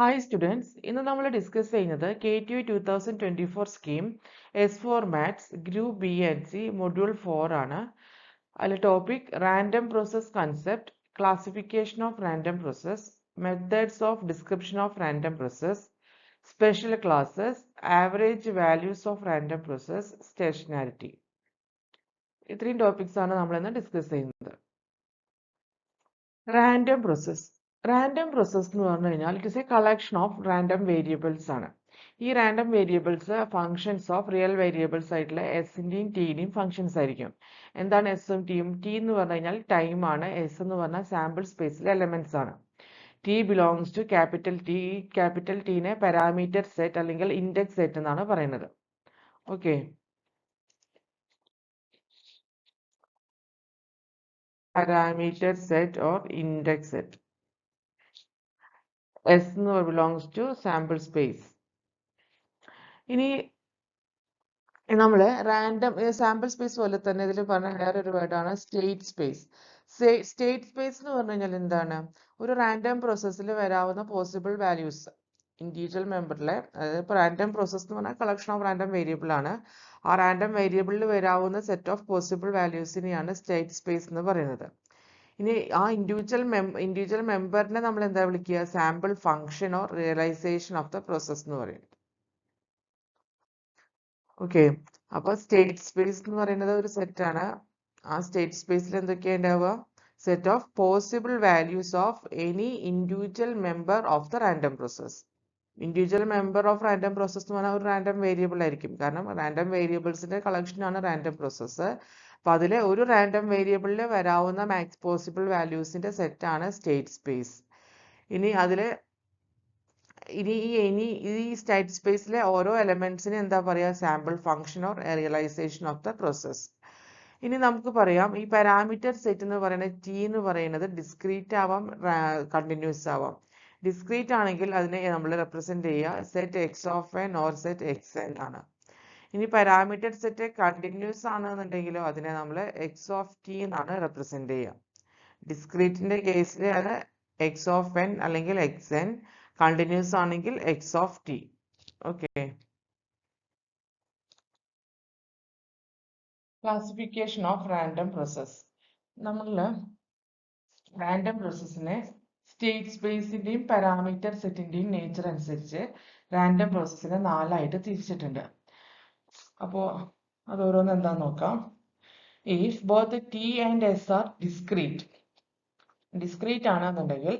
Hi students, ഇന്ന് നമ്മൾ discuss ചെയ്യുന്നത് KTU 2024 scheme S4 maths group B and C module 4 ആണ്. അതിൽ topic random process concept, classification of random process, methods of description of random process, special classes, average values of random process, stationarity. ഇത്രയും topics ആണ് നമ്മൾ ഇന്ന് discuss ചെയ്യുന്നത്. Random process എന്ന് പറഞ്ഞു കഴിഞ്ഞാൽ it is A collection of random variables ആണ്. ഈ random variables functions of real variables ആയിട്ടുള്ള എസിന്റെയും ടിയുടെയും ഫംഗ്ഷൻസ് ആയിരിക്കും. എന്താണ് എസും ടിയും? ടി എന്ന് പറഞ്ഞു കഴിഞ്ഞാൽ ടൈം ആണ്. എസ് എന്ന് പറഞ്ഞാൽ സാമ്പിൾ സ്പേസിലെ എലമെന്റ്സ് ആണ്. T belongs to capital T. Capital ടീനെ പാരാമീറ്റർ സെറ്റ് അല്ലെങ്കിൽ ഇൻഡെക്സ് സെറ്റ് എന്നാണ് പറയുന്നത്. Okay, parameter set or index set. S belongs to sample space. ഇനി നമ്മൾ റാൻഡം സാമ്പിൾ സ്പേസ് പോലെ തന്നെ ഇതിൽ പറഞ്ഞ വേറൊരു വേർഡാണ് സ്റ്റേറ്റ് സ്പേസ്. സ്റ്റേറ്റ് സ്പേസ് എന്ന് പറഞ്ഞു കഴിഞ്ഞാൽ എന്താണ്? ഒരു റാൻഡം പ്രോസസ്സിൽ വരാവുന്ന പോസിബിൾ വാല്യൂസ് ഇൻഡിവിജ്വൽ മെമ്പറിലെ, അതായത് ഇപ്പോൾ റാൻഡം പ്രോസസ് എന്ന് പറഞ്ഞാൽ കളക്ഷൻ ഓഫ് റാൻഡം വേരിയബിൾ ആണ്. ആ റാൻഡം വേരിയബിളിൽ വരാവുന്ന സെറ്റ് ഓഫ് പോസിബിൾ വാല്യൂസിനെയാണ് സ്റ്റേറ്റ് സ്പേസ് എന്ന് പറയുന്നത്. ഇനി ആ ഇൻഡിവിജ്വൽ മെമ്പറിനെ നമ്മൾ എന്താ വിളിക്കുക? Sample function or realisation of the process എന്ന് പറയും. ഓക്കെ, അപ്പൊ സ്റ്റേറ്റ് സ്പേസ് എന്ന് പറയുന്നത് ഒരു സെറ്റ് ആണ്. ആ സ്റ്റേറ്റ് സ്പേസിൽ എന്തൊക്കെയാ ഉണ്ടാവുക? Set of possible values of any individual member of the random process. Individual member of random process എന്ന് പറഞ്ഞാൽ ഒരു റാൻഡം വേരിയബിൾ ആയിരിക്കും. കാരണം റാൻഡം വേരിയബിൾസിന്റെ കളക്ഷൻ ആണ് റാൻഡം പ്രോസസ്സ്. അപ്പൊ അതിലെ ഒരു റാൻഡം വേരിയബിളിൽ വരാവുന്ന മാക്സ് പോസിബിൾ വാല്യൂസിന്റെ സെറ്റ് ആണ് സ്റ്റേറ്റ് സ്പേസ്. ഇനി ഈ സ്റ്റേറ്റ് സ്പേസിലെ ഓരോ എലമെന്റ്സിന് എന്താ പറയാ? Sample function or realisation of the process. ഇനി നമുക്ക് പറയാം, ഈ പാരാമീറ്റർ സെറ്റ് എന്ന് പറയുന്നത് ടി എന്ന് പറയുന്നത് ഡിസ്ക്രീറ്റ് ആവാം, കണ്ടിന്യൂസ് ആവാം. ഡിസ്ക്രീറ്റ് ആണെങ്കിൽ അതിനെ നമ്മൾ റെപ്രസെന്റ് ചെയ്യുക set x of n or set x n ആണ്. ഇനി പാരാമീറ്റർ സെറ്റ് കണ്ടിന്യൂസ് ആണെന്നുണ്ടെങ്കിലോ അതിനെ നമ്മൾ എക്സ് ഓഫ് ടി എന്നാണ് റെപ്രസെന്റ് ചെയ്യുക. ഡിസ്ക്രീറ്റിന്റെ കേസിൽ അത് എക്സ് ഓഫ് എൻ അല്ലെങ്കിൽ എക്സ് എൻ, കണ്ടിന്യൂസ് ആണെങ്കിൽ x of t. Okay, classification of random process. നമ്മൾ റാൻഡം പ്രോസസ്സിനെ സ്റ്റേറ്റ് സ്പേസിന്റെയും പാരാമീറ്റർ സെറ്റിന്റെയും നേച്ചർ അനുസരിച്ച് റാൻഡം പ്രോസസ്സിനെ 4ആയിട്ട് തിരിച്ചിട്ടുണ്ട്. അപ്പോ അത് ഓരോന്ന് എന്താന്ന് നോക്കാം. If both t and s are discrete ആണെന്നുണ്ടെങ്കിൽ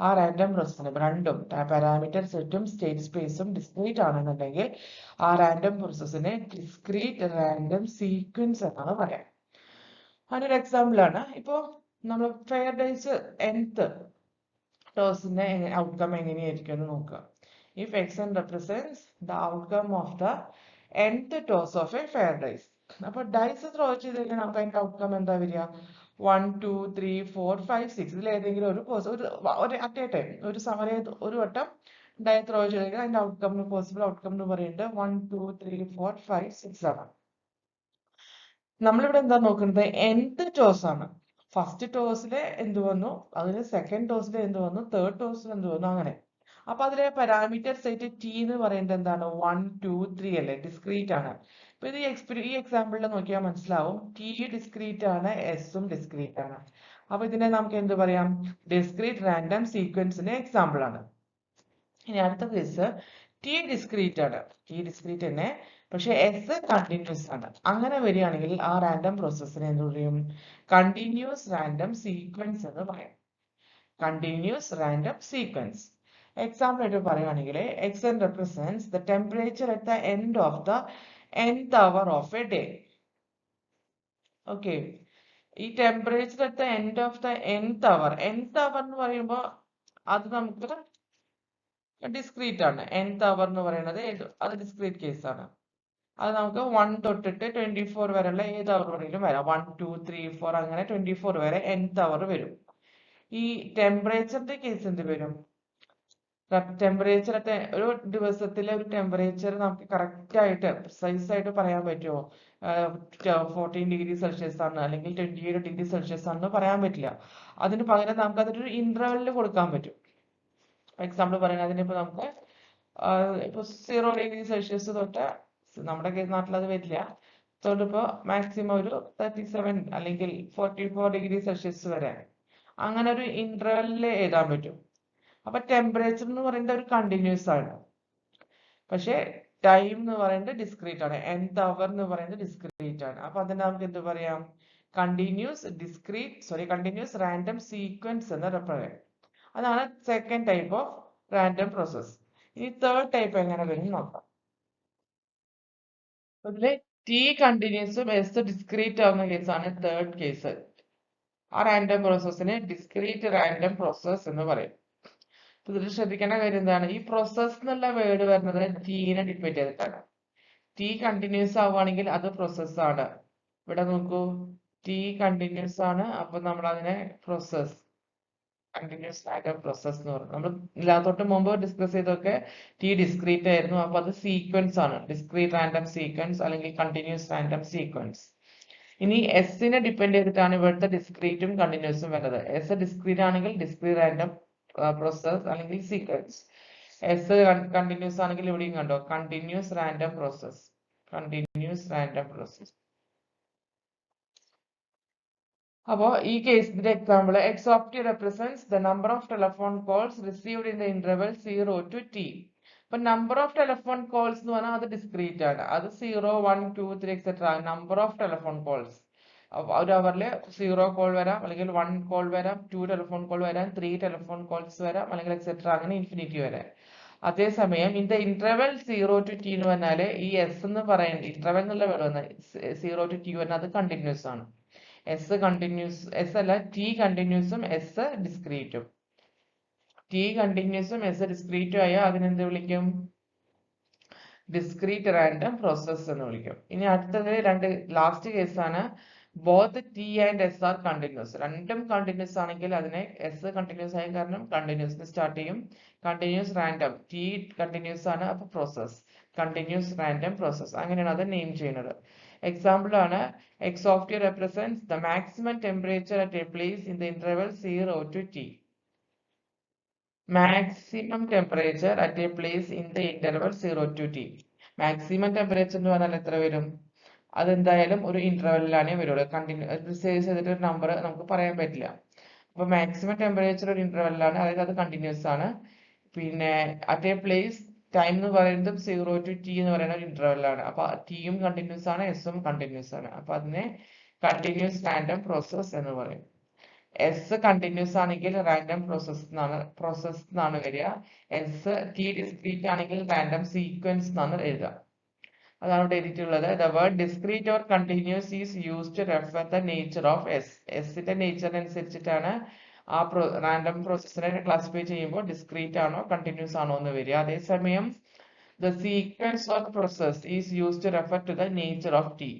ആ റാൻഡം പ്രോസസ്സിന് രണ്ടും പാരാമീറ്റർ സെറ്റും സ്റ്റേറ്റ് സ്പേസും ഡിസ്ക്രീറ്റ് ആണെന്നുണ്ടെങ്കിൽ ആ റാൻഡം പ്രോസസ്സിനെ ഡിസ്ക്രീറ്റ് റാൻഡം സീക്വൻസ് എന്നാണ് പറയാം. അതിനൊരു എക്സാമ്പിൾ ആണ്. ഇപ്പോൾ നമ്മൾ ഫെയർഡേസ് nth ടോസിന്റെ ഔട്ട്കം എങ്ങനെയായിരിക്കും എന്ന് നോക്കുക. If xn represents the outcome of the nth toss of a Fairdays. അപ്പോൾ ഡൈസ് ത്രോ ചെയ്ത് കഴിഞ്ഞാൽ നമുക്ക് അതിന്റെ ഔട്ട്കം എന്താ വരിക? 1 2 3 4 5 6 ഇതിൽ ഏതെങ്കിലും ഒരു അറ്റ് എ ടൈം ഒരു വട്ടം ഡൈ ത്രോ ചെയ്ത് കഴിഞ്ഞാൽ അതിന്റെ ഔട്ട്കം പോസിബിൾ ഔട്ട്കം എന്ന് പറയുന്നത് 1 2 3 4 5 6 ആണ്. നമ്മളിവിടെ എന്താ നോക്കുന്നത്? nth ടോസ് ആണ്. ഫസ്റ്റ് ടോസിൽ എന്ത് വന്നു, അതിന് സെക്കൻഡ് ടോസിൽ എന്ത് വന്നു, തേർഡ് ടോസിൽ എന്ത് വന്നു, അങ്ങനെ. അപ്പൊ അതിലെ പാരാമീറ്റർ സെറ്റ് ടി എന്ന് പറയുന്നത് എന്താണ്? 1 2 3 അല്ലേ, ഡിസ്ക്രീറ്റ് ആണ്. അപ്പൊ ഇത് ഈ എക്സാമ്പിളിൽ നോക്കിയാൽ മനസ്സിലാവും ടി ഡിസ്ക്രീറ്റ് ആണ്, എസും ഡിസ്ക്രീറ്റ് ആണ്. അപ്പൊ ഇതിനെ നമുക്ക് എന്ത് പറയാം? ഡിസ്ക്രീറ്റ് റാൻഡം സീക്വൻസിന് എക്സാമ്പിൾ ആണ്. ഇനി അടുത്ത കേസ് ടി ഡിസ്ക്രീറ്റ് ആണ്. ടി ഡിസ്ക്രീറ്റ് തന്നെ, പക്ഷെ എസ് കണ്ടിന്യൂസ് ആണ്. അങ്ങനെ വരികയാണെങ്കിൽ ആ റാൻഡം പ്രോസസ്സിനെ എന്ത് പറയും? കണ്ടിന്യൂസ് റാൻഡം സീക്വൻസ് എന്ന് പറയാം. Continuous random sequence. എക്സാമ്പിൾ ആയിട്ട് പറയുകയാണെങ്കിൽ xn represents the temperature at the end of the nth hour of a day. Okay, ഈ temperature at the end of the nth hour എന്ന് പറയുമ്പോൾ അത് നമുക്ക് ഡിസ്ക്രീറ്റ് ആണ്. nth hour എന്ന് പറയുന്നത് അത് ഡിസ്ക്രീറ്റ് കേസ് ആണ്. അത് നമുക്ക് 1 തൊട്ടിട്ട് 24 വരെയുള്ള ഏത് അവർ വേണമെങ്കിലും വരാം. 1 2 3 4 അങ്ങനെ 24 വരെ nth hour വരും. ഈ ടെമ്പറേച്ചറിന്റെ കേസ് എന്ത് വരും? ടെമ്പറേച്ചർ ഒരു ദിവസത്തിലെ ഒരു ടെമ്പറേച്ചർ നമുക്ക് കറക്റ്റ് ആയിട്ട് പ്രിസൈസ് ആയിട്ട് പറയാൻ പറ്റുമോ? 14 ഡിഗ്രി സെൽഷ്യസ് ആണ് അല്ലെങ്കിൽ 28 ഡിഗ്രി സെൽഷ്യസ് ആണെന്ന് പറയാൻ പറ്റില്ല. അതിന് പകരം നമുക്ക് അതൊരു ഇന്റർവെല്ലിൽ കൊടുക്കാൻ പറ്റും. എക്സാമ്പിൾ പറയുന്നത് അതിനിപ്പോ നമുക്ക് ഇപ്പൊ 0°C തൊട്ട് നമ്മുടെ നാട്ടിൽ അത് വരില്ല. തൊട്ടിപ്പോ മാക്സിമം ഒരു 37 അല്ലെങ്കിൽ 44°C വരെ അങ്ങനെ ഒരു ഇന്റർവെല്ലിൽ എഴുതാൻ പറ്റും. അപ്പൊ ടെമ്പറേച്ചർ എന്ന് പറയുന്നത് ഒരു കണ്ടിന്യൂസ് ആണ്. പക്ഷെ ടൈം എന്ന് പറയുന്നത് ഡിസ്ക്രീറ്റ് ആണ്. nth അവർ എന്ന് പറയുന്നത് ഡിസ്ക്രീറ്റ് ആണ്. അപ്പൊ അതിനെ നമുക്ക് എന്ത് പറയാം? കണ്ടിന്യൂസ് റാൻഡം സീക്വൻസ് എന്ന് പറയാം. അതാണ് second type of random process. ഇനി തേർഡ് ടൈപ്പ് എങ്ങനെ വരും നോക്കാം. ഇതില് ടി കണ്ടിന്യൂസും എസ് ഡിസ്ക്രീറ്റ് ആവുന്ന കേസാണ് തേർഡ് കേസ്. ആ റാൻഡം പ്രോസസ്സിന് ഡിസ്ക്രീറ്റ് റാൻഡം പ്രോസസ് എന്ന് പറയും. ഇതിൽ ശ്രദ്ധിക്കേണ്ട കാര്യം എന്താണ്? ഈ പ്രോസസ് എന്നുള്ള വേർഡ് വരുന്നത് ടീനെ ഡിപ്പെൻഡ് ചെയ്തിട്ടാണ്. ടി കണ്ടിന്യൂസ് ആവുകയാണെങ്കിൽ അത് പ്രോസസ് ആണ്. ഇവിടെ നോക്കൂ, ടി കണ്ടിന്യൂസ് ആണ്, അപ്പൊ നമ്മൾ അതിനെ പ്രോസസ് കണ്ടിന്യൂസ് റാൻഡം പ്രോസസ് എന്ന് പറയും. നമ്മൾ തൊട്ട് മുമ്പ് ഡിസ്കസ് ചെയ്തൊക്കെ ടി ഡിസ്ക്രീറ്റ് ആയിരുന്നു. അപ്പൊ അത് സീക്വൻസ് ആണ്, ഡിസ്ക്രീറ്റ് റാൻഡം സീക്വൻസ് അല്ലെങ്കിൽ കണ്ടിന്യൂസ് റാൻഡം സീക്വൻസ്. ഇനി എസിനെ ഡിപ്പെൻഡ് ചെയ്തിട്ടാണ് ഇവിടുത്തെ ഡിസ്ക്രീറ്റും കണ്ടിന്യൂസും വരുന്നത്. എസ് ഡിസ്ക്രീറ്റ് ആണെങ്കിൽ ഡിസ്ക്രീറ്റ് റാൻഡം പ്രോസസ് അല്ലെങ്കിൽ സീക്വൻസ്. എസ് കണ്ടിന്യൂസ് ആണെങ്കിൽ ഇവിടെയും കണ്ടോ, continuous random process, continuous random process. അപ്പോൾ ഈ കേസിന്റെ example X of T represents the number of telephone calls received in the interval 0 to t. ഇപ്പൊ നമ്പർ ഓഫ് ടെലിഫോൺ കോൾസ് എന്ന് പറഞ്ഞാൽ അത് ഡിസ്ക്രീറ്റ് ആണ്. അത് 0, 1, 2, 3 etcetera number of telephone calls. ഒരു അവറിൽ 0 കോൾ വരാം, അല്ലെങ്കിൽ 1 കോൾ വരാം, 2 ടെലിഫോൺ കോൾ വരാം, 3 ടെലിഫോൺ കോൾസ് വരാം, അല്ലെങ്കിൽ എക്സെട്ര അങ്ങനെ ഇൻഫിനിറ്റി വരാം. അതേസമയം in the interval 0 to t എന്ന് പറഞ്ഞാല് ഈ എസ് എന്ന് പറയുന്നത് ഇന്റർവെൽ എന്നുള്ള വരുന്നത് 0 to t പറഞ്ഞാൽ അത് കണ്ടിന്യൂസ് ആണ്. എസ് കണ്ടിന്യൂസ്, എസ് അല്ല ടി കണ്ടിന്യൂസും എസ് ഡിസ്ക്രീറ്റും. ടി കണ്ടിന്യൂസും എസ് ഡിസ്ക്രീറ്റും ആയാൽ അതിനെന്ത് വിളിക്കും? ഡിസ്ക്രീറ്റ് റാൻഡം പ്രോസസ് എന്ന് വിളിക്കും. ഇനി അടുത്തത് ലാസ്റ്റ് കേസാണ് both t and s R continuous. രണ്ടും കണ്ടിന്യൂസ് ആണെങ്കിൽ അതിനെ എസ് കണ്ടിന്യൂസ് ആയ കാരണം കണ്ടിന്യൂസ് സ്റ്റാർട്ട് ചെയ്യും. കണ്ടിന്യൂസ് റാൻഡം, ടി കണ്ടിന്യൂസ് ആണ്, അപ്പൊ പ്രോസസ് കണ്ടിന്യൂസ് റാൻഡം പ്രോസസ്, അങ്ങനെയാണ് അത് നെയിം ചെയ്യുന്നത്. എക്സാമ്പിൾ ആണ് X of T represents the maximum temperature at A place in the interval 0 to t. Maximum temperature at A place in the interval 0 to t. Maximum temperature എന്ന് പറഞ്ഞാൽ എത്ര വരും? അതെന്തായാലും ഒരു ഇന്റർവെല്ലിലാണ് വരുള്ളൂ. കണ്ടിന്യൂസ് ചെയ്തിട്ട് ഒരു നമ്പർ നമുക്ക് പറയാൻ പറ്റില്ല. അപ്പൊ മാക്സിമം ടെമ്പറേച്ചർ ഒരു ഇന്റർവെല്ലാണ്, അതായത് അത് കണ്ടിന്യൂസ് ആണ്. പിന്നെ അറ്റ് എ പ്ലേസ് ടൈം എന്ന് പറയുന്നത് 0 to t എന്ന് പറയുന്ന ഒരു ഇന്റർവെല്ലാണ്. അപ്പൊ ടിയും കണ്ടിന്യൂസ് ആണ്, എസും കണ്ടിന്യൂസ് ആണ്. അപ്പൊ അതിനെ കണ്ടിന്യൂസ് റാൻഡം പ്രോസസ് എന്ന് പറയും. എസ് കണ്ടിന്യൂസ് ആണെങ്കിൽ റാൻഡം പ്രോസസ് എന്നാണ് വരിക. എസ് ടി ഡിസ്ക്രീറ്റ് ആണെങ്കിൽ റാൻഡം സീക്വൻസ് എന്നാണ് എഴുതുക. അതാണ് ഇവിടെ എഴുതിയിട്ടുള്ളത്. The word discrete or continuous is used to refer the nature of s. എസിന്റെ നേച്ചറിനനുസരിച്ചിട്ടാണ് ആ റാൻഡം പ്രോസസ്സിനെ ക്ലാസിഫൈ ചെയ്യുമ്പോൾ ഡിസ്ക്രീറ്റ് ആണോ കണ്ടിന്യൂസ് ആണോ എന്ന് വരിക. അതേസമയം the sequence of process is used to refer to the nature of t.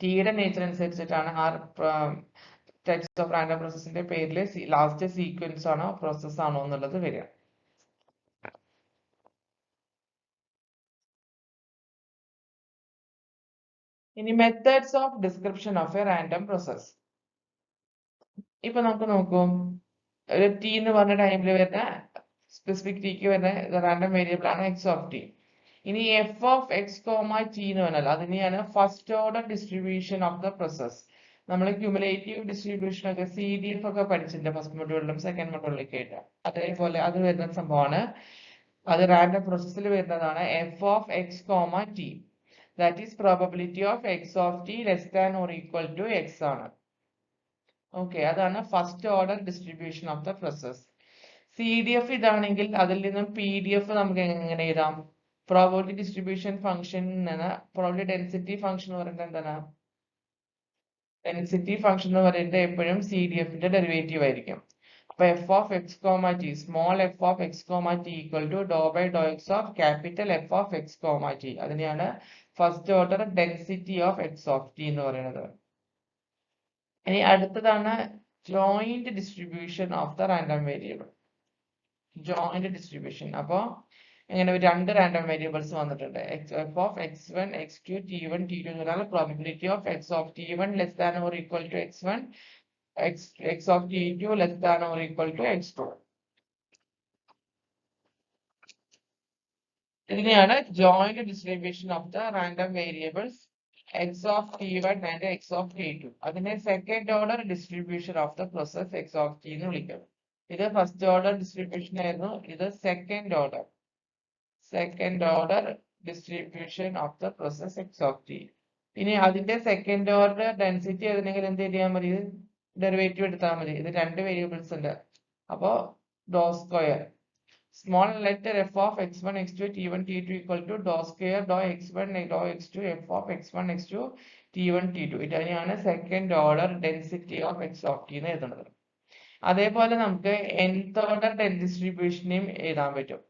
ടിയുടെ നേച്ചർ അനുസരിച്ചിട്ടാണ് ആ ടൈപ്സ് ഓഫ് റാൻഡം പ്രോസസ്സിന്റെ പേരിൽ ലാസ്റ്റ് സീക്വൻസ് ആണോ പ്രോസസ് ആണോ എന്നുള്ളത് വരിക. ഇനി methods of description of A random process. ഇപ്പൊ നമുക്ക് നോക്കും, ഒരു ടി എന്ന് പറഞ്ഞ ടൈമിൽ വരുന്ന സ്പെസിഫിക് ടിക്ക് വരുന്ന റാൻഡം വേരിയബിൾ ആണ് എക്സ് ഓഫ് ടി. ഇനി F of X comma T എന്ന് പറഞ്ഞാൽ അതിനെയാണ് first order distribution of the process. നമ്മൾ ക്യുമുലേറ്റീവ് ഡിസ്ട്രിബ്യൂഷൻ ഒക്കെ CDF ഒക്കെ പഠിച്ചിട്ടുണ്ട് ഫസ്റ്റ് മൊഡ്യൂളിലും സെക്കൻഡ് മൊഡ്യൂളിലൊക്കെ ആയിട്ട്. അതേപോലെ അത് വരുന്ന സംഭവമാണ്. അത് റാൻഡം പ്രോസസ്സിൽ വരുന്നതാണ് f of X comma t. That is probability of X of t less than or equal to x ആണ്. ഓക്കെ, അതാണ് first order distribution of the process. CDF ഇതാണെങ്കിൽ അതിൽ നിന്നും PDF നമുക്ക് എങ്ങനെ എഴുതാം? Probability distribution function probability density function എന്ന് പറയുന്നത് എന്താണ്? ഡെൻസിറ്റി ഫംഗ്ഷൻ എന്ന് പറയുന്നത് എപ്പോഴും CDFന്റെ ഡെറിവേറ്റീവ് ആയിരിക്കും. അപ്പൊ F of X comma T, small F of X comma T equal to do by do X of capital F of X comma T. അതിനെയാണ് first order density of X of T എന്ന് പറയുന്നത്. ഇനി അടുത്തതാണ് joint distribution of the random variable. Joint distribution. അപ്പൊ ഇങ്ങനെ രണ്ട് random variables വന്നിട്ടുണ്ട്. F of x1 x2 t1 t2 എന്ന് പറഞ്ഞാൽ probability of x of t1 less than or equal to x1, x of t2 less than or equal to x2. ഇതിനെയാണ് joint distribution of the random variables x of t1 and x of t2. അതിനെ second order distribution of the process x of t എന്ന് വിളിക്കും. ഇത് first order distribution ആയിരുന്നു. ഇത് second order distribution of the process x of t. ഇനി അതിന്റെ second order density ഏതെങ്കിലും എന്ത് ചെയ്യാൻ മതി? ഡെറിവേറ്റീവ് എടുത്താൽ മതി. ഇത് രണ്ട് വേരിയബിൾസ് ഉണ്ട്. അപ്പോ dou square small letter f of x1 x2 t1 t2 equal to dou square dou x1 dou x2 f of x1 x2 t1 t2. ഇതാണ് second order density of x of t എന്ന് എഴുതുന്നത്. അതേപോലെ നമുക്ക് nth order ഡിസ്ട്രിബ്യൂഷനെയും എഴുതാൻ പറ്റും.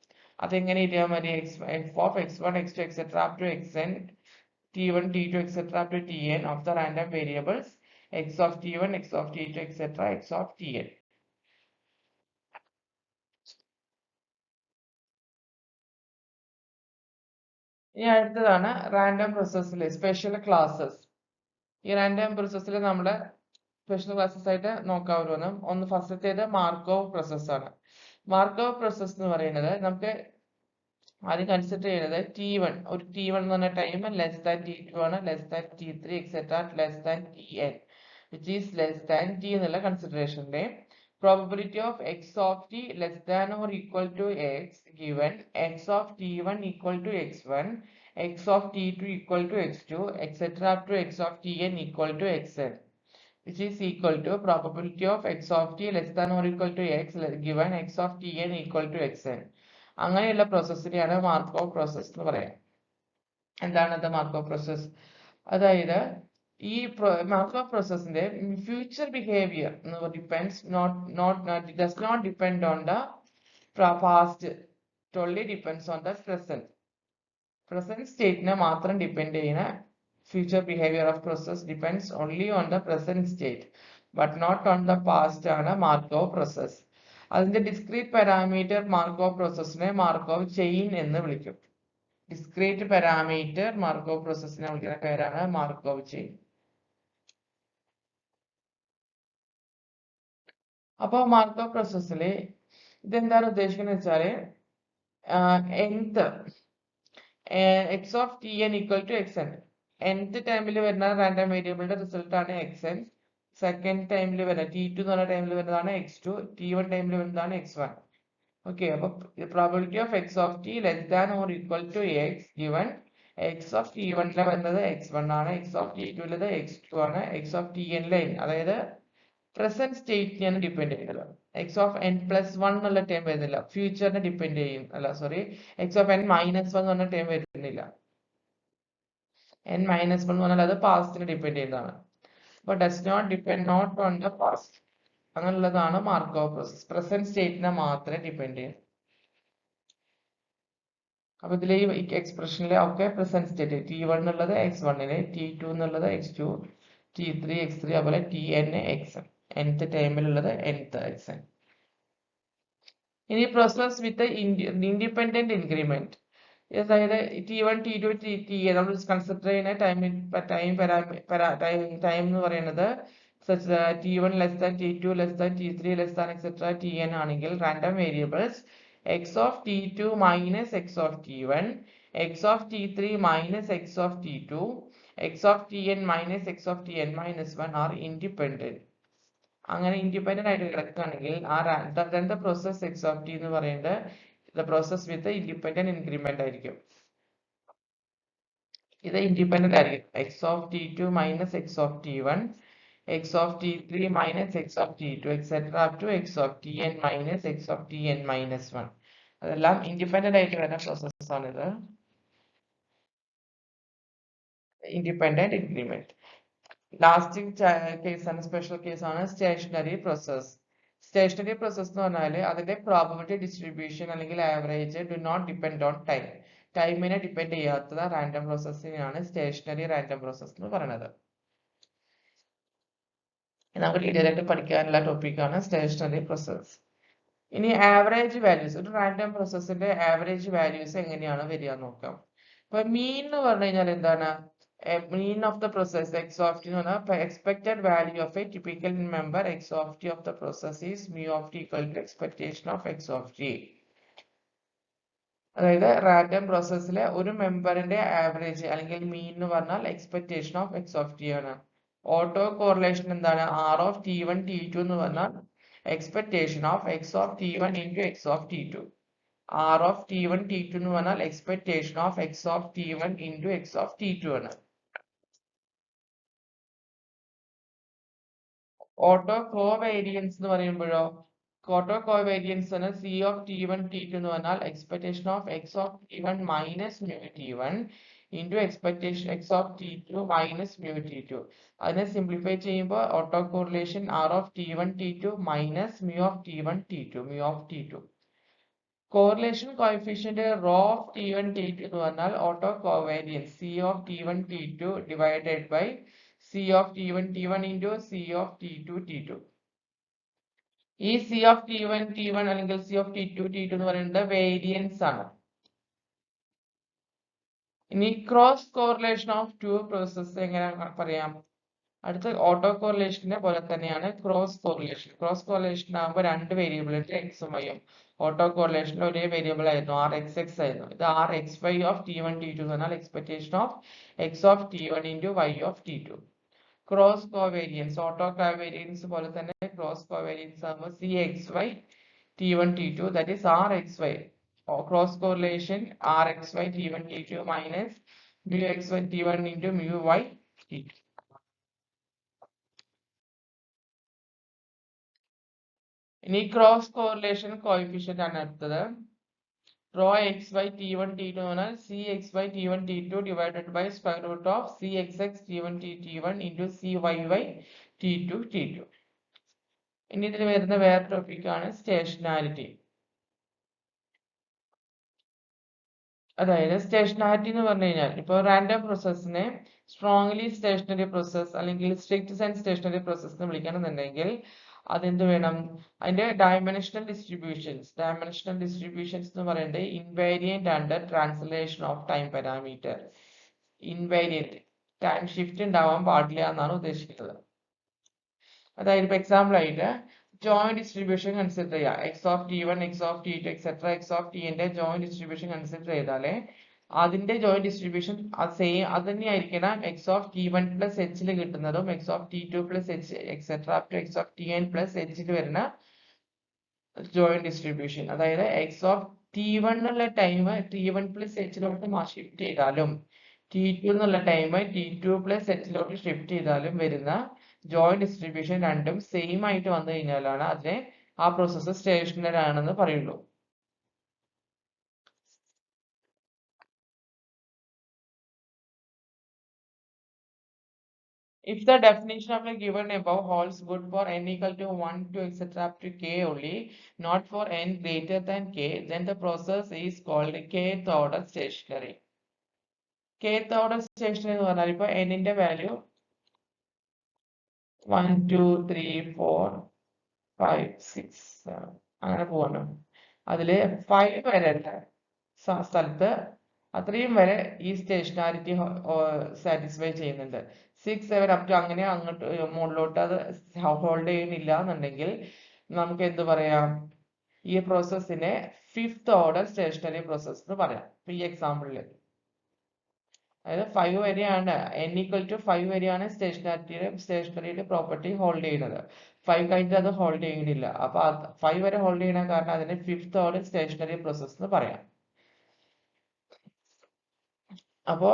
അതെങ്ങനെ എഴുതിയാൽ മതി? f of x1 x2 etc up to xn t1 t2 etc up to tn of the random variables x of t1 x of t2 etc x of tn. ഇനി അടുത്തതാണ് റാൻഡം പ്രോസസ്സിലെ സ്പെഷ്യൽ ക്ലാസ്സസ്. ഈ random പ്രോസസ്സിൽ നമ്മൾ special classes ആയിട്ട് നോക്കാവുന്ന ഒന്ന് ഫസ്റ്റത്തേത് Markov process ആണ്. Markov process എന്ന് പറയുന്നത് നമുക്ക് ആദ്യം കൺസിഡർ ചെയ്യുന്നത് t1 ഒരു t1 എന്ന് പറഞ്ഞ ടൈം ലെസ് ദാൻ t2 ആണ്, less than t3 etcetera less than tn which is less than t എന്നുള്ള കൺസിഡറേഷന്റെ probability of x of t less than or equal to x given x of t1 equal to x1, x of t2 equal to x2 etc up to x of tn equal to xn which is equal to probability of x of t less than or equal to x given x of tn equal to xn. അങ്ങനെയുള്ള പ്രോസസ്സിനെയാണ് Markov process എന്ന് പറയാം. എന്താണത് Markov process? അതായത് ഈ Markov പ്രോസസ്സിന്റെ future behaviour depends does not depend on the past, it only depends on the present സ്റ്റേറ്റിനെ മാത്രം depend ചെയ്യുന്ന future behavior of process depends only on the present state but not on the past ആണ് Markov process. അതിന്റെ discrete parameter Markov പ്രോസസ്സിനെ Markov chain എന്ന് വിളിക്കും. Discrete parameter Markov പ്രോസസ്സിനെ വിളിക്കുന്ന പേരാണ് Markov chain. അപ്പോൾ മാർക്കോവ് പ്രോസസ്സിൽ ഇതെന്താണ് ഉദ്ദേശിക്കുന്നത് വെച്ചാല് nth x of tn equal to xn nth ടൈമിൽ വരുന്ന റാൻഡം വേരിയബിളിന്റെ റിസൾട്ട് ആണ് xn. സെക്കൻഡ് ടൈമിൽ വരുന്ന t2 എന്ന് പറഞ്ഞ ടൈമിൽ വരുന്നതാണ് x2, t1 ടൈമിൽ വരുന്നതാണ് x1. ഓക്കെ, അപ്പൊ probability of x of t less than or equal to x given x of t1 ലെ വരുന്നത് x1 ആണ്, x of t2 ലേത് x2 ആണ്, x of tn ലെ അതായത് പ്രസന്റ് സ്റ്റേറ്റിനെയാണ് ഡിപ്പെൻഡ് ചെയ്യുന്നത്. x of n+1 എന്നുള്ള ടൈം വരുന്നില്ല, ഫ്യൂച്ചറിനെ ഡിപ്പെൻഡ് ചെയ്യും. അല്ല സോറി, x of n-1 എന്ന് പറഞ്ഞ ടൈം വരുന്നില്ല. n-1 എന്ന് പറഞ്ഞാൽ അത് പാസ്റ്റിനെ ഡിപ്പെൻഡ് ചെയ്യുന്നതാണ്. but does not depend not on the past. അങ്ങനെയുള്ളതാണ് മാർക്കോവ് പ്രോസസ്. പ്രസന്റ് സ്റ്റേറ്റിനെ മാത്രമേ ഡിപ്പെൻഡ് ചെയ്യും. അപ്പൊ ഇതിലെ ഈ എക്സ്പ്രഷനിലെ ഒക്കെ പ്രസന്റ് സ്റ്റേറ്റ് t1 എന്നുള്ളത് x1ന്, t2 എന്നുള്ളത് x2, t3 x3 അതുപോലെ tn xn, nth ടൈമിലുള്ളത് nth xn. ഇനി പ്രോസസ് വിത്ത് ഇൻഡിപെൻഡന്റ് ഇൻക്രിമെന്റ്, അതായത് t1 t2 tn നമ്മൾ കൺസിഡർ ചെയ്യുന്ന ടൈം എന്ന് പറയുന്നത് t1 less than t2 less than t3 less than etcetera tn ആണെങ്കിൽ random variables x of t2 minus x of t1, x of t3 minus x of t2, x of tn minus x of tn minus 1 are independent. അങ്ങനെ independent ആയിട്ട് കിടക്കുകയാണെങ്കിൽ the process x of t എന്ന് പറയുന്നത് the process with independent increment ആയിരിക്കും. ഇത് independent ആയിരിക്കും. x of t2 minus x of t1, x of t3 minus x of t2 etc up to x of tn minus x of tn minus 1. അതെല്ലാം independent ആയിട്ട് വരുന്ന processes ആണിത്. Independent increment. Last കേസാണ്, special കേസാണ് stationary process. Stationary process എന്ന് പറഞ്ഞാൽ അതിന്റെ probability distribution അല്ലെങ്കിൽ average do not depend on time. ടൈമിനെ ഡിപ്പെൻഡ് ചെയ്യാത്ത റാൻഡം പ്രോസസ്സിനെയാണ് സ്റ്റേഷനറി റാൻഡം പ്രോസസ് എന്ന് പറയുന്നത്. നമുക്ക് ഡീറ്റെയിൽ ആയിട്ട് പഠിക്കാനുള്ള ടോപ്പിക്കാണ് സ്റ്റേഷനറി പ്രോസസ്. ഇനി ആവറേജ് വാല്യൂസ്, ഒരു റാൻഡം പ്രോസസ്സിന്റെ ആവറേജ് വാല്യൂസ് എങ്ങനെയാണ് വരിക നോക്കാം. ഇപ്പൊ മീൻ എന്ന് പറഞ്ഞു കഴിഞ്ഞാൽ എന്താണ്? mean of the process x of t എന്ന് പറഞ്ഞാൽ expected value of a typical member x of t of the process is mu of t equal to expectation of x of t. അതായത് റാൻഡം പ്രോസസ്സിലെ ഒരു മെമ്പറിന്റെ average അല്ലെങ്കിൽ mean എന്ന് പറഞ്ഞാൽ expectation of X of t ആണ്. Auto correlation എന്താണ്? R of T one T two എന്ന് പറഞ്ഞാൽ expectation of X of T one into x of T two. R of T one T two എന്ന് പറഞ്ഞാൽ expectation of X of T one into x of T two ആണ്. Auto covariance എന്ന് പറയുമ്പോഴോ, auto covariance ആണ് c of T one T two എന്ന് പറഞ്ഞാൽ expectation of X of T one minus mu t one into expectation x of T two minus mu t two. അതിനെ simplify ചെയ്യുമ്പോൾ auto correlation r of T one T two minus mu of T one T two, mu of T two. Correlation coefficient rho of T one T two എന്ന് പറഞ്ഞാൽ auto covariance c of T one T two divided by c of T one T one into C of T two T two. ഈ C of T one T one അല്ലെങ്കിൽ C of T two T two എന്ന് പറയുന്നത് variance ആണ്. ഇനി cross correlation of two process എങ്ങനെ പറയാം? അടുത്ത auto കോറിലേഷനെ പോലെ തന്നെയാണ് ക്രോസ് കോറിലേഷൻ. ക്രോസ് കോറിലേഷൻ ആകുമ്പോൾ രണ്ട് വേരിയബിൾ ഉണ്ട്, എക്സും വൈയും. ഓട്ടോ കോറിലേഷനിൽ ഒരേ വേരിയബിൾ ആയിരുന്നു, ആർ എക്സ് എക്സ് ആയിരുന്നു. ഇത് R X Y of T one T two എന്ന് പറഞ്ഞാൽ expectation of X of T one into Y of T two. Cross covariance auto covariance പോലെ തന്നെ ക്രോസ് കോവേരിയൻസ് ആകുമ്പോൾ C X Y T one T two that is R X Y. Cross correlation R X Y T one T two minus mu X Y T one into mu Y T two. ഇനി cross correlation coefficient ആണ് അടുത്തത്. Rho X Y T one T two എന്ന് പറഞ്ഞാൽ C X Y T one T two divided by square root of C X X T one T one into C Y Y T two T two. ഇനി ഇതിൽ വരുന്ന വേറെ ടോപ്പിക്കാണ് സ്റ്റേഷനാരിറ്റി. അതായത് സ്റ്റേഷനാരിറ്റി എന്ന് പറഞ്ഞു കഴിഞ്ഞാൽ ഇപ്പോൾ റാൻഡം പ്രോസസ്സിനെ സ്ട്രോങ്ലി സ്റ്റേഷനറി പ്രോസസ് അല്ലെങ്കിൽ സ്ട്രിക്റ്റ് ആൻഡ് സ്റ്റേഷനറി പ്രോസസ് എന്ന് വിളിക്കണമെന്നുണ്ടെങ്കിൽ അതെന്ത് വേണം? അതിന്റെ ഡയമെൻഷണൽ ഡിസ്ട്രിബ്യൂഷൻസ് എന്ന് പറയുന്നത് invariant under translation of time parameter. Invariant time shift ഉണ്ടാവാൻ പാടില്ല എന്നാണ് ഉദ്ദേശിക്കുന്നത്. അതായത് ഇപ്പൊ എക്സാമ്പിൾ ആയിട്ട് ജോയിന്റ് ഡിസ്ട്രിബ്യൂഷൻ കൺസിഡർ ചെയ്യാം. X of T one X of T two etcetera X of ടിന്റെ ജോയിന്റ് ഡിസ്ട്രിബ്യൂഷൻ കൺസിഡർ ചെയ്താലേ അതിന്റെ ജോയിന്റ് ഡിസ്ട്രിബ്യൂഷൻ സെയിം അത് തന്നെയായിരിക്കണം X of T one plus എച്ചിൽ കിട്ടുന്നതും X of T two plus H etcetera up to X of T N plus എച്ചിൽ വരുന്ന joint distribution. അതായത് എക്സ് ഓഫ് ടി വൺ എന്നുള്ള ടൈം ടി വൺ പ്ലസ് എച്ചിലോട്ട് shift ചെയ്താലും ടി ടു എന്നുള്ള time T two plus എച്ചിലോട്ട് shift ചെയ്താലും വരുന്ന ജോയിന്റ് ഡിസ്ട്രിബ്യൂഷൻ രണ്ടും സെയിം ആയിട്ട് വന്നു കഴിഞ്ഞാലാണ് അതിനെ ആ പ്രോസസ്സ് സ്റ്റേഷനറി ആണെന്ന് പറയുള്ളൂ. If the definition of a given above holds good for n equal to 1 to etc. up to k only, not for n greater than k, then the process is called kth order stationary. Kth order stationary എന്ന് പറഞ്ഞാൽ ഇപ്പോൾ n ന്റെ value 1 2 3 4 5 6 7 അങ്ങനെ പോകണം. അതില് 5 വരെ സ്ഥലത്ത് അത്രയും വരെ ഈ സ്റ്റേഷനാരിറ്റി സാറ്റിസ്ഫൈ ചെയ്യുന്നുണ്ട്. 6 7 അപ് ടു അങ്ങനെ അങ്ങോട്ട് മുകളിലോട്ട് അത് ഹോൾഡ് ചെയ്യുന്നില്ല എന്നുണ്ടെങ്കിൽ നമുക്ക് എന്ത് പറയാം? ഈ പ്രോസസ്സിനെ ഫിഫ്ത് ഓർഡർ സ്റ്റേഷനറി പ്രോസസ് എന്ന് പറയാം. ഈ എക്സാമ്പിളിൽ അതായത് 5 വരെയാണ് n ഈക്വൽ ടു 5 വരെയാണ് സ്റ്റേഷനറിയുടെ പ്രോപ്പർട്ടി ഹോൾഡ് ചെയ്യുന്നത്. 5 കഴിഞ്ഞിട്ട് അത് ഹോൾഡ് ചെയ്യുന്നില്ല. അപ്പൊ 5 വരെ ഹോൾഡ് ചെയ്യുന്ന കാരണം അതിനെ ഫിഫ്ത് ഓർഡർ സ്റ്റേഷനറി പ്രോസസ് എന്ന് പറയാം. അപ്പോ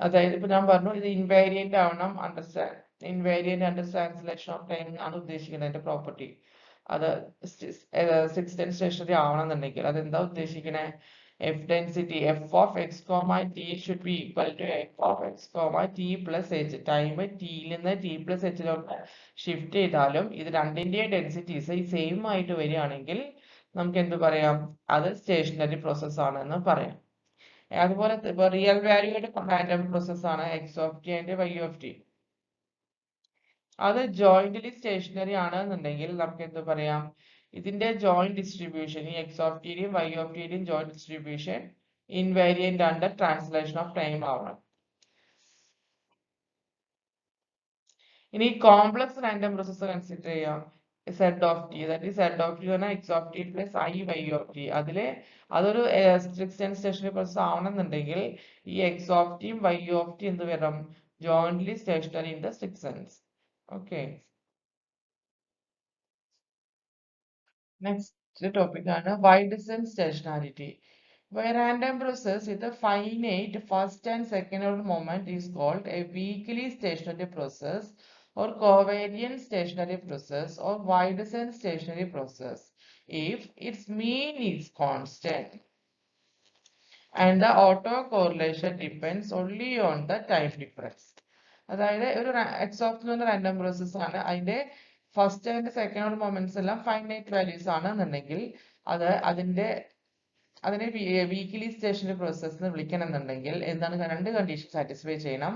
അതായത് ഇപ്പൊ ഞാൻ പറഞ്ഞു ഇത് ഇൻവേരിയന്റ് ആവണം invariant under translation of time ആണ് ഉദ്ദേശിക്കുന്നത് അതിന്റെ പ്രോപ്പർട്ടി. അത് സിക്സ് സ്റ്റേഷനറി ആവണം എന്നുണ്ടെങ്കിൽ അതെന്താ ഉദ്ദേശിക്കണേ? F density F of X comma T should be equal to F of X comma T plus H. Time ടിയിൽ നിന്ന് ടി പ്ലസ് എച്ചിലോട്ട് ഷിഫ്റ്റ് ചെയ്താലും ഇത് രണ്ടിന്റെ ഡെൻസിറ്റീസ് ഈ സെയിം ആയിട്ട് വരികയാണെങ്കിൽ നമുക്ക് എന്ത് പറയാം? അത് സ്റ്റേഷനറി പ്രോസസ് ആണെന്ന് പറയാം. അതുപോലെ ഇപ്പൊ റിയൽ വാല്യൂയുടെ റാൻഡം പ്രോസസ് ആണ് X of T and Y of T. അത് ജോയിന്റ്ലി സ്റ്റേഷനറി ആണെന്നുണ്ടെങ്കിൽ നമുക്ക് എന്ത് പറയാം? ഇതിന്റെ ജോയിന്റ് ഡിസ്ട്രിബ്യൂഷൻ ഈ എക്സ് ഓഫ് ടിയുടെയും വൈ ഓഫ് ടിയുടെയും joint distribution invariant under translation of time ആവണം. ഇനി കോംപ്ലക്സ് റാൻഡം പ്രോസസ് കൺസിഡർ ചെയ്യാം. z of t, that is z of t പറഞ്ഞാൽ x of t plus I y of t. അതൊരു strict stationary process ആവണമെന്നുണ്ടെങ്കിൽ ഈ x of t y of t എന്ത് വരണം, jointly stationary in the strict sense. Okay. Next topic ആണ് Wide-sense stationarity. Where random process with a finite first and second order moment is called a weakly stationary process or covariant stationary process or wide-sense stationary process if its mean is constant and the autocorrelation depends only on the time difference. അതായത് ഒരു x of t എന്ന random process ആണ്, അതിന്റെ first and second order moments എല്ലാം finite values ആണെന്നുണ്ടെങ്കിൽ അതിനെ weekly stationery process എന്ന് വിളിക്കണമെന്നുണ്ടെങ്കിൽ എന്താണ്, രണ്ട് കണ്ടീഷൻ സാറ്റിസ്ഫൈ ചെയ്യണം.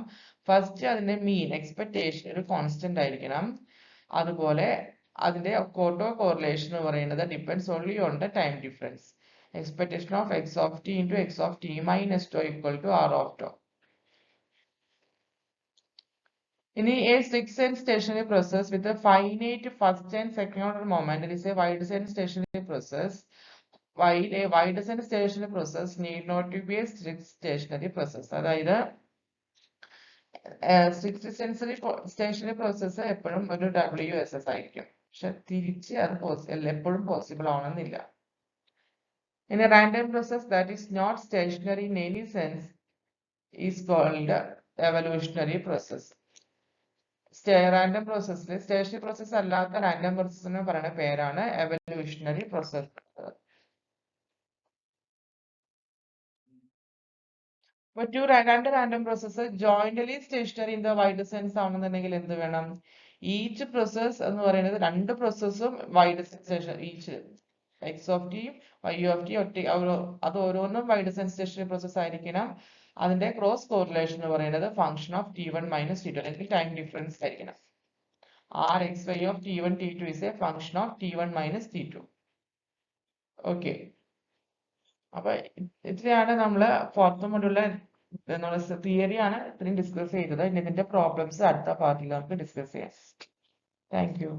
ഫസ്റ്റ് അതിന്റെ മീൻ എക്സ്പെക്ടേഷൻ ഒരു കോൺസ്റ്റന്റ് ആയിരിക്കണം. അതുപോലെ അതിന്റെ ഓട്ടോ കോറിലേഷൻ എന്ന് പറയുന്നത് depends only on the time difference. Expectation of x of t into x of t minus tau equal to r of tau. ഇനി a strict-sense stationary process with a finite first and second order moment is a wide-sense stationary process. While a wide-sense stationary process need not to be a strict stationary process. അതായത് strict stationary process എപ്പോഴും ഒരു WSS ആയിരിക്കും, പക്ഷെ തിരിച്ച് അത് എപ്പോഴും possible ആവണമെന്നില്ല. In a random process that is not stationary in any sense is called evolutionary process. Random പ്രോസസ്സിൽ സ്റ്റേഷനറി പ്രോസസ് അല്ലാത്ത റാൻഡം പ്രോസസ്സിന് പറയുന്ന പേരാണ് എവല്യൂഷണറി പ്രോസസ്. രണ്ട് random process jointly stationary in the wide sense ആണെന്നുണ്ടെങ്കിൽ എന്ത് വേണം, ഈച്ച് പ്രോസസ് എന്ന് പറയുന്നത് രണ്ട് പ്രോസസ്സും wide sense each x of t y of t അത് ഓരോന്നും വൈഡ് സെൻസ് സ്റ്റേഷനറി പ്രോസസ് ആയിരിക്കണം. അതിന്റെ ക്രോസ് കോറിലേഷൻ എന്ന് പറയുന്നത് function of t1 minus t2 അല്ലെങ്കിൽ ടൈം ഡിഫറൻസ് ആയിരിക്കണം. r x y of t1 t2 is a function of t1 minus t2. Okay, അപ്പൊ ഇത്രയാണ് നമ്മള് ഫോർത്ത് മൊഡ്യൂളിലെ തിയറിയാണ് ഇത്രയും ഡിസ്കസ് ചെയ്തത്. ഇനി ഇതിന്റെ പ്രോബ്ലംസ് അടുത്ത പാർട്ടിൽ നമുക്ക് ഡിസ്കസ് ചെയ്യാം. Thank you.